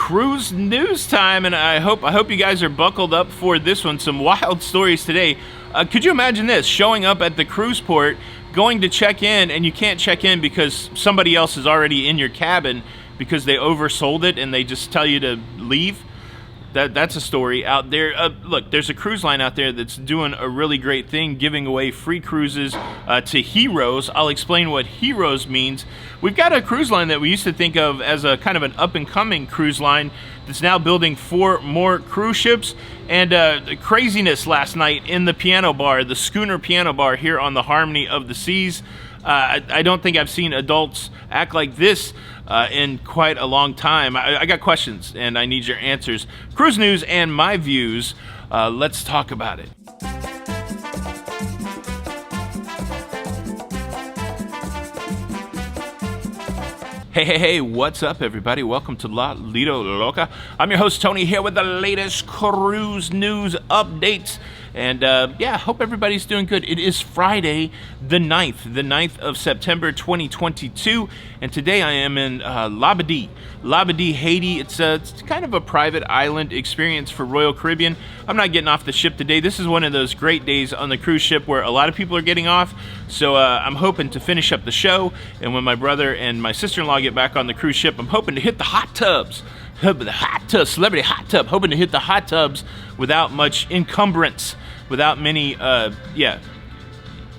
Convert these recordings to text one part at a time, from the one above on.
cruise news time, and I hope you guys are buckled up for this one. Some wild stories today. Could you imagine this? Showing up at the cruise port, going to check in, and you can't check in because somebody else is already in your cabin because they oversold it and they just tell you to leave. That's a story out there. Look, there's a cruise line out there that's doing a really great thing, giving away free cruises to heroes. I'll explain what heroes means. We've got a cruise line that we used to think of as a kind of an up-and-coming cruise line that's now building 4 more cruise ships. And craziness last night in the piano bar, the Schooner Piano Bar here on the Harmony of the Seas. I don't think I've seen adults act like this in quite a long time. I got questions and I need your answers. Cruise news and my views. Let's talk about it. Hey, what's up, everybody? Welcome to Lido, Loca. I'm your host, Tony, here with the latest cruise news updates. And yeah, hope everybody's doing good. It is Friday, the 9th of September, 2022. And today I am in Labadee, Haiti. It's kind of a private island experience for Royal Caribbean. I'm not getting off the ship today. This is one of those great days on the cruise ship where a lot of people are getting off. So I'm hoping to finish up the show. And when my brother and my sister-in-law get back on the cruise ship, I'm hoping to hit the hot tubs. Celebrity hot tub. Hoping to hit the hot tubs without much encumbrance, without many,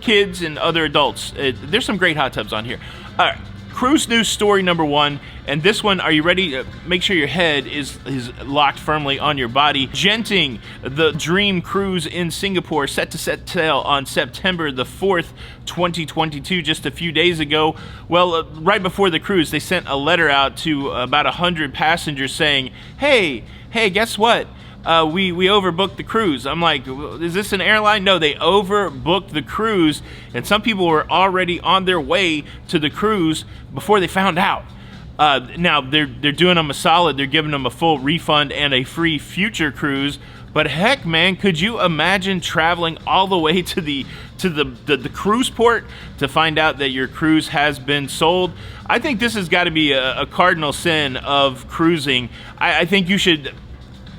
kids and other adults. There's some great hot tubs on here. All right, cruise news story number 1. And this one, are you ready? Make sure your head is locked firmly on your body. Genting, the Dream Cruise in Singapore, set to set sail on September the 4th, 2022, just a few days ago. Well, right before the cruise, they sent a letter out to about 100 passengers saying, hey, guess what? We overbooked the cruise. I'm like, is this an airline? No, they overbooked the cruise, and some people were already on their way to the cruise before they found out. Now they're doing them a solid. They're giving them a full refund and a free future cruise. But heck, man, could you imagine traveling all the way to the cruise port to find out that your cruise has been sold? I think this has got to be a cardinal sin of cruising. I think you should.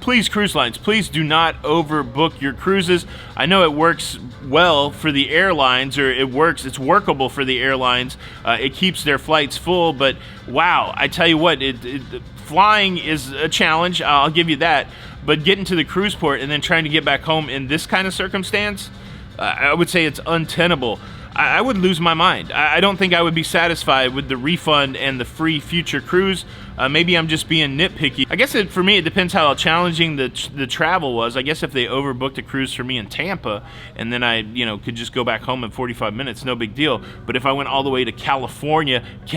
Please, cruise lines, please do not overbook your cruises. I know it works well for the airlines, or it's workable for the airlines. It keeps their flights full, but wow, I tell you what, flying is a challenge, I'll give you that, but getting to the cruise port and then trying to get back home in this kind of circumstance, I would say it's untenable. I would lose my mind. I don't think I would be satisfied with the refund and the free future cruise. Maybe I'm just being nitpicky. I guess for me, it depends how challenging the travel was. I guess if they overbooked a cruise for me in Tampa, and then I could just go back home in 45 minutes, no big deal. But if I went all the way to California, if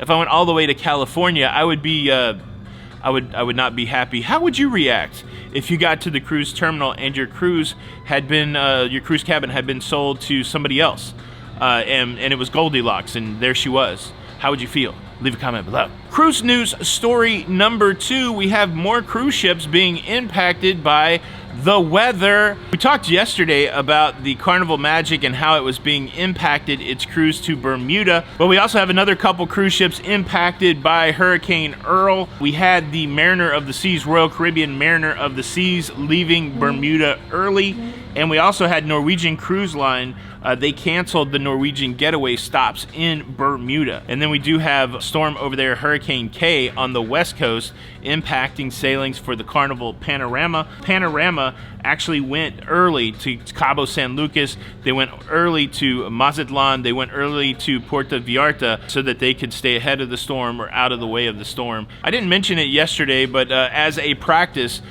I went all the way to California, I would be, I would not be happy. How would you react if you got to the cruise terminal and your cruise cabin had been sold to somebody else, and it was Goldilocks, and there she was? How would you feel? Leave a comment below. Cruise news story number 2. We have more cruise ships being impacted by the weather. We talked yesterday about the Carnival Magic and how it was being impacted, its cruise to Bermuda. But we also have another couple cruise ships impacted by Hurricane Earl. We had the Mariner of the Seas, Royal Caribbean Mariner of the Seas, leaving Bermuda early. And we also had Norwegian Cruise Line. They canceled the Norwegian getaway stops in Bermuda. And then we do have a storm over there, Hurricane K, on the west coast, impacting sailings for the Carnival Panorama. Panorama actually went early to Cabo San Lucas. They went early to Mazatlan. They went early to Puerto Vallarta so that they could stay ahead of the storm or out of the way of the storm. I didn't mention it yesterday, but as a practice,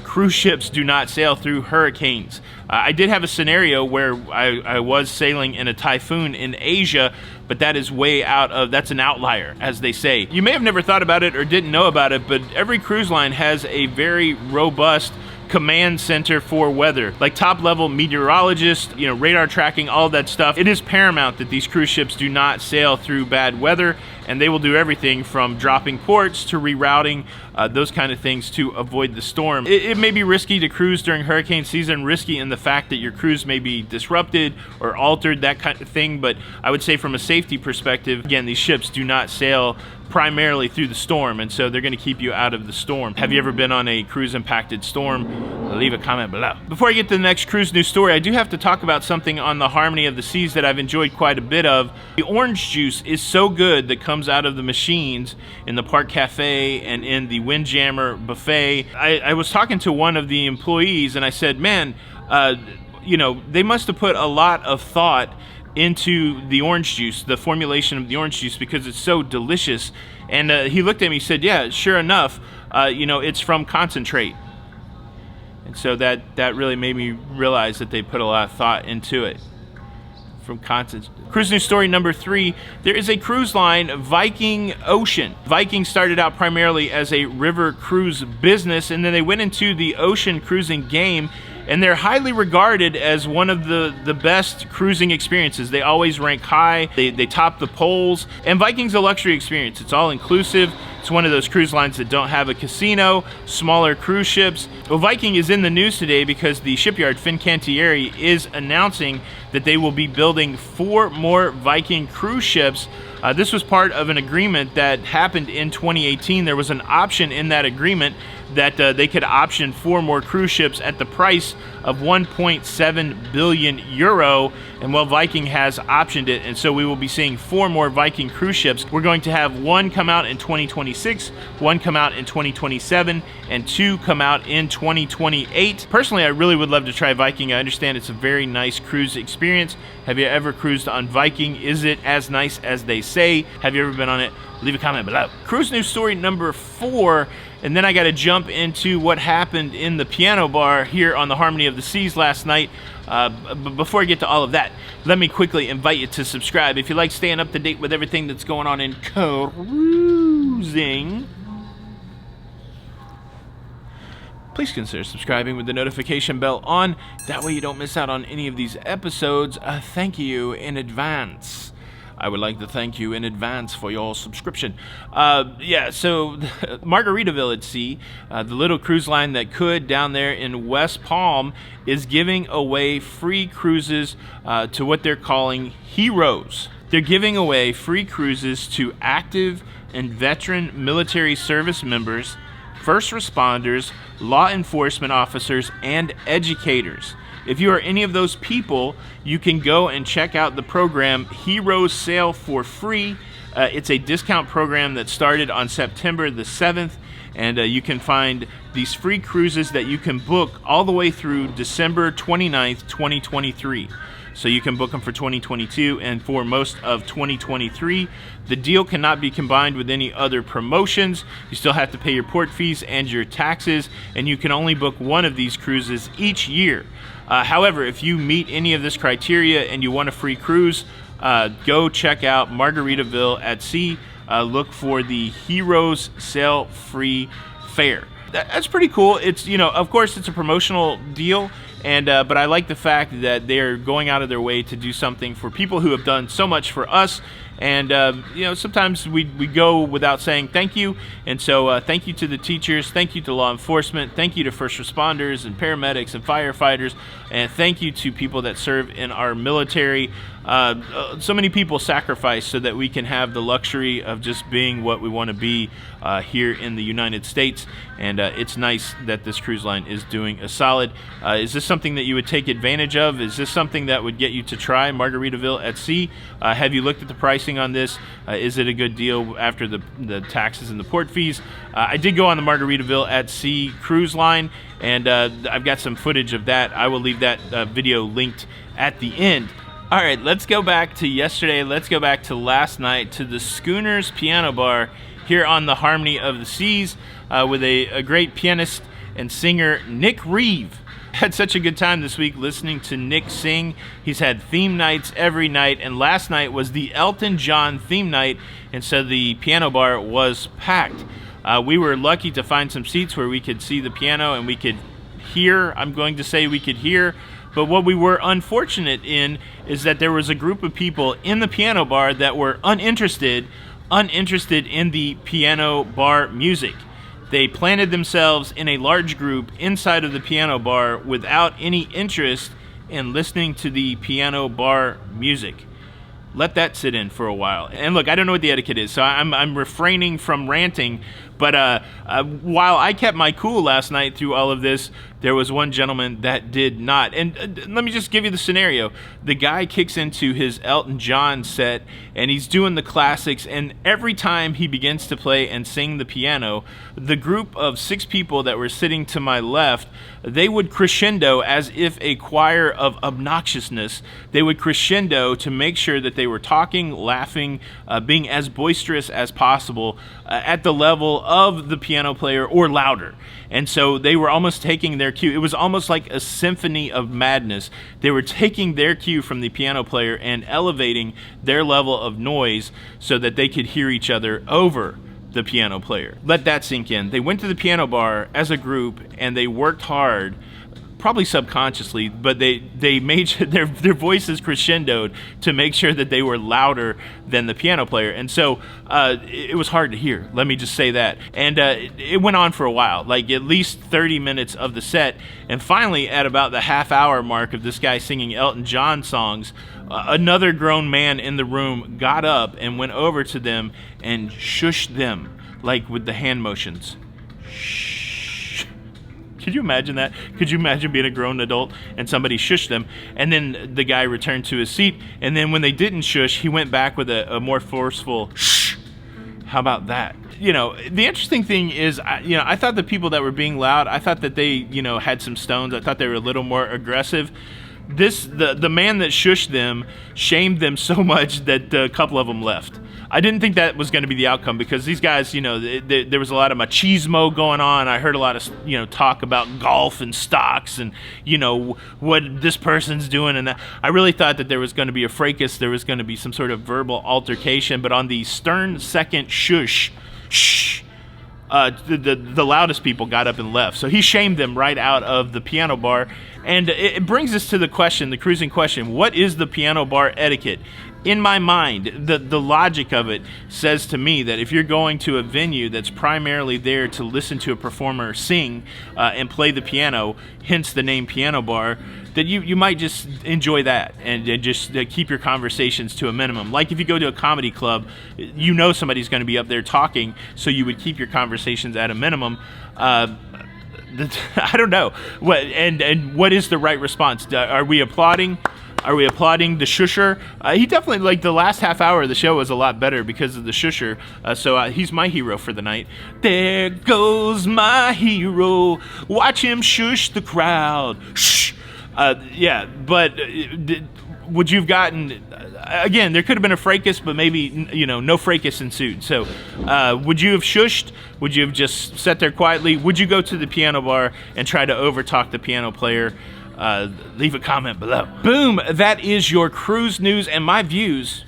cruise ships do not sail through hurricanes. I did have a scenario where I was sailing in a typhoon in Asia, but that is that's an outlier, as they say. You may have never thought about it or didn't know about it, but every cruise line has a very robust command center for weather, like top-level meteorologists, radar tracking, all that stuff. It is paramount that these cruise ships do not sail through bad weather, and they will do everything from dropping ports to rerouting, those kind of things to avoid the storm. It may be risky to cruise during hurricane season, risky in the fact that your cruise may be disrupted or altered, that kind of thing, but I would say from a safety perspective, again, these ships do not sail primarily through the storm, and so they're going to keep you out of the storm. Have you ever been on a cruise impacted storm? Leave a comment below. Before I get to the next cruise news story, I do have to talk about something on the Harmony of the Seas that I've enjoyed quite a bit of. The orange juice is so good that comes out of the machines in the Park Cafe and in the Windjammer buffet. I was talking to one of the employees and I said, man, you know, they must have put a lot of thought into the orange juice, the formulation of the orange juice, because it's so delicious. And he looked at me and said, yeah, sure enough, you know, it's from concentrate. And so that really made me realize that they put a lot of thought into it. From concentrate. Cruise news story number 3, there is a cruise line, Viking Ocean. Viking started out primarily as a river cruise business, and then they went into the ocean cruising game, and they're highly regarded as one of the best cruising experiences. They always rank high, they top the polls, and Viking's a luxury experience. It's all inclusive. It's one of those cruise lines that don't have a casino, smaller cruise ships. Well, Viking is in the news today because the shipyard, Fincantieri, is announcing that they will be building 4 more Viking cruise ships. This was part of an agreement that happened in 2018. There was an option in that agreement that they could option 4 more cruise ships at the price of 1.7 billion euro, and well, Viking has optioned it, and so we will be seeing 4 more Viking cruise ships. We're going to have 1 come out in 2026, 1 come out in 2027, and 2 come out in 2028. Personally, I really would love to try Viking. I understand it's a very nice cruise experience. Have you ever cruised on Viking? Is it as nice as they say? Have you ever been on it? Leave a comment below. Cruise news story number 4, and then I got to jump into what happened in the piano bar here on the Harmony of the Seas last night. But before I get to all of that, let me quickly invite you to subscribe. If you like staying up to date with everything that's going on in cruising, please consider subscribing with the notification bell on. That way you don't miss out on any of these episodes. Thank you in advance. I would like to thank you in advance for your subscription. Yeah, so Margaritaville at Sea, the little cruise line that could down there in West Palm, is giving away free cruises to what they're calling heroes. They're giving away free cruises to active and veteran military service members, first responders, law enforcement officers, and educators. If you are any of those people, you can go and check out the program Heroes Sail for free. It's a discount program that started on September the 7th, and you can find these free cruises that you can book all the way through December 29th, 2023. So you can book them for 2022 and for most of 2023. The deal cannot be combined with any other promotions. You still have to pay your port fees and your taxes, and you can only book one of these cruises each year. However, if you meet any of this criteria and you want a free cruise, go check out Margaritaville at Sea. Look for the Heroes Sail Free Fare. That's pretty cool. It's, you know, of course it's a promotional deal, and but I like the fact that they're going out of their way to do something for people who have done so much for us. And you know, sometimes we go without saying thank you, and so thank you to the teachers, thank you to law enforcement, thank you to first responders and paramedics and firefighters, and thank you to people that serve in our military. So many people sacrifice so that we can have the luxury of just being what we want to be here in the United States, and it's nice that this cruise line is doing a solid. Is this something that you would take advantage of? Is this something that would get you to try Margaritaville at Sea? Have you looked at the pricing on this? Is it a good deal after the taxes and the port fees? I did go on the Margaritaville at Sea cruise line, and I've got some footage of that. I will leave that video linked at the end. All right, let's go back to yesterday. Let's go back to last night, to the Schooners Piano Bar here on the Harmony of the Seas with a great pianist and singer, Nick Reeve. Had such a good time this week listening to Nick sing. He's had theme nights every night, and last night was the Elton John theme night, and so the piano bar was packed. We were lucky to find some seats where we could see the piano and we could hear. I'm going to say we could hear, but what we were unfortunate in is that there was a group of people in the piano bar that were uninterested in the piano bar music. They planted themselves in a large group inside of the piano bar without any interest in listening to the piano bar music. Let that sit in for a while. And look, I don't know what the etiquette is, so I'm refraining from ranting. But while I kept my cool last night through all of this, there was one gentleman that did not. And let me just give you the scenario. The guy kicks into his Elton John set, and he's doing the classics. And every time he begins to play and sing the piano, the group of 6 people that were sitting to my left, they would crescendo as if a choir of obnoxiousness. They would crescendo to make sure that they were talking, laughing, being as boisterous as possible at the level of the piano player or louder. And so they were almost taking their cue. It was almost like a symphony of madness. They were taking their cue from the piano player and elevating their level of noise so that they could hear each other over the piano player. Let that sink in. They went to the piano bar as a group and they worked hard, probably subconsciously, but they made sure their voices crescendoed to make sure that they were louder than the piano player. And so it was hard to hear, let me just say that. And it went on for a while, like at least 30 minutes of the set. And finally, at about the half-hour mark of this guy singing Elton John songs, another grown man in the room got up and went over to them and shushed them, like with the hand motions. Shh. Could you imagine that? Could you imagine being a grown adult and somebody shushed them, and then the guy returned to his seat, and then when they didn't shush, he went back with a more forceful shh. How about that? You know, the interesting thing is, I thought the people that were being loud, I thought that they, had some stones. I thought they were a little more aggressive. The man that shushed them shamed them so much that a couple of them left. I didn't think that was going to be the outcome because these guys, there was a lot of machismo going on. I heard a lot of, talk about golf and stocks and, what this person's doing and that. I really thought that there was going to be a fracas. There was going to be some sort of verbal altercation. But on the stern second shh, the loudest people got up and left. So he shamed them right out of the piano bar. And it brings us to the question, the cruising question, what is the piano bar etiquette? In my mind, the logic of it says to me that if you're going to a venue that's primarily there to listen to a performer sing and play the piano, hence the name piano bar, that you might just enjoy that and just keep your conversations to a minimum. Like if you go to a comedy club, somebody's going to be up there talking, so you would keep your conversations at a minimum. I don't know. And what is the right response? Are we applauding? Are we applauding the shusher? He definitely, like, the last half hour of the show was a lot better because of the shusher. So he's my hero for the night. There goes my hero. Watch him shush the crowd. Shh. Yeah, but would you have gotten... Again, there could have been a fracas, but maybe, no fracas ensued. So would you have shushed? Would you have just sat there quietly? Would you go to the piano bar and try to overtalk the piano player? Leave a comment below. Boom, that is your cruise news and my views.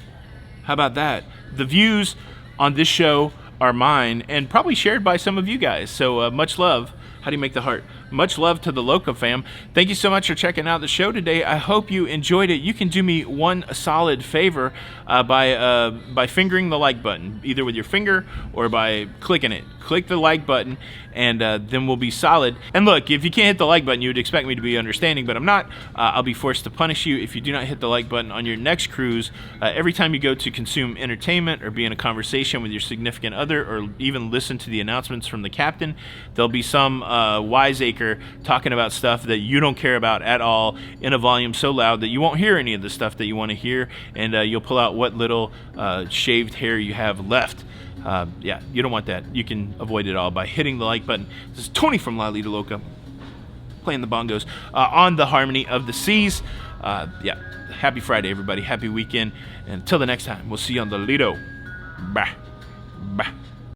How about that? The views on this show are mine and probably shared by some of you guys. So much love. How do you make the heart? Much love to the Loca fam. Thank you so much for checking out the show today. I hope you enjoyed it. You can do me one solid favor by fingering the like button, either with your finger or by clicking it. Click the like button, and then we'll be solid. And look, if you can't hit the like button, you would expect me to be understanding, but I'm not. I'll be forced to punish you if you do not hit the like button on your next cruise. Every time you go to consume entertainment or be in a conversation with your significant other or even listen to the announcements from the captain, there'll be some wiseacre talking about stuff that you don't care about at all in a volume so loud that you won't hear any of the stuff that you want to hear, and you'll pull out what little shaved hair you have left. Yeah, you don't want that. You can avoid it all by hitting the like button. This is Tony from Lido, Loca, playing the bongos on the Harmony of the Seas. Yeah, happy Friday, everybody. Happy weekend. And until the next time, we'll see you on the Lido. Bye.